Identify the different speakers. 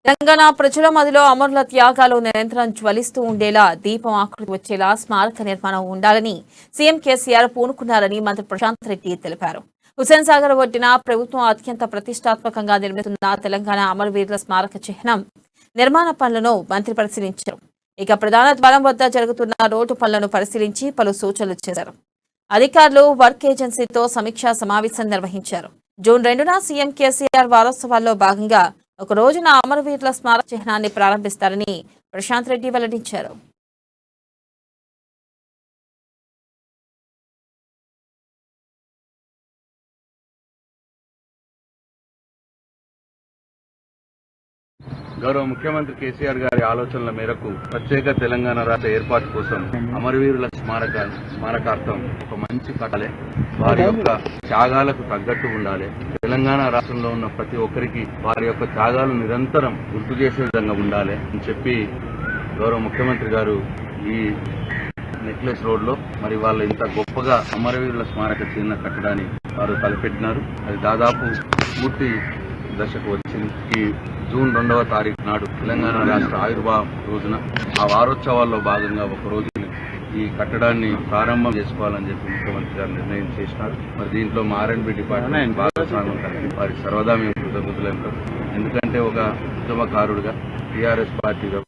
Speaker 1: తెలంగాణ ప్రజల మధ్యలో అమరుల త్యాగాలు నిరంతరం జ్వలిస్తూ ఉండేలా దీపం ఆకృతి వచ్చేలా స్మారక నిర్మాణం ఉండాలని సీఎం కేసీఆర్ పూనుకున్నారని మంత్రి ప్రశాంత్ రెడ్డి తెలిపారు. హుస్సేన్ సాగర్ ఒడ్డున ప్రభుత్వం అత్యంత ప్రతిష్టాత్మకంగా నిర్మిస్తున్న తెలంగాణ అమరవీరుల స్మారక చిహ్నం నిర్మాణ పనులను మంత్రి పరిశీలించారు. ఇక ప్రధాన ద్వారం వద్ద జరుగుతున్న రోడ్డు పనులను పరిశీలించి పలు సూచనలు చేశారు. అధికారులు వర్క్ ఏజెన్సీతో సమీక్షా సమావేశం నిర్వహించారు. జూన్ 2న సీఎం కేసీఆర్ వారోత్సవాల్లో భాగంగా ఒక రోజున అమరవీరుల స్మారక చిహ్నాన్ని ప్రారంభిస్తారని ప్రశాంత్ రెడ్డి వెల్లడించారు.
Speaker 2: గౌరవ ముఖ్యమంత్రి కేసీఆర్ గారి ఆలోచనల మేరకు ప్రత్యేక తెలంగాణ రాష్ట్ర ఏర్పాటు కోసం అమరవీరుల స్మారకార్థం ఒక మంచి కట్టలే వారి యొక్క త్యాగాలకు తగ్గట్టు ఉండాలి. తెలంగాణ రాష్ట్రంలో ఉన్న ప్రతి ఒక్కరికి వారి యొక్క త్యాగాలు నిరంతరం గుర్తు చేసే విధంగా ఉండాలి అని చెప్పి గౌరవ ముఖ్యమంత్రి గారు ఈ నెక్లెస్ రోడ్ లో మరి వాళ్ళు ఇంత గొప్పగా అమరవీరుల స్మారక చిహ్న కట్టడాన్ని వారు తలపెట్టినారు. అది దాదాపు పూర్తి దశకు వచ్చింది. ఈ జూన్ 2వ తారీఖు నాడు తెలంగాణ రాష్ట్ర ఆవిర్భావ రోజున ఆ వారోత్సవాల్లో భాగంగా ఒక రోజు ఈ కట్టడాన్ని ప్రారంభం చేసుకోవాలని చెప్పి ముఖ్యమంత్రి గారు నిర్ణయం చేసినారు. మరి దీంట్లో మా R&B డిపార్ట్మెంట్ భాగస్వామ్యం కలిగి వారికి సర్వదా మేము కృతజ్ఞతలు ఉంటాం. ఎందుకంటే ఒక ఉద్యమకారుడిగా టీఆర్ఎస్ పార్టీగా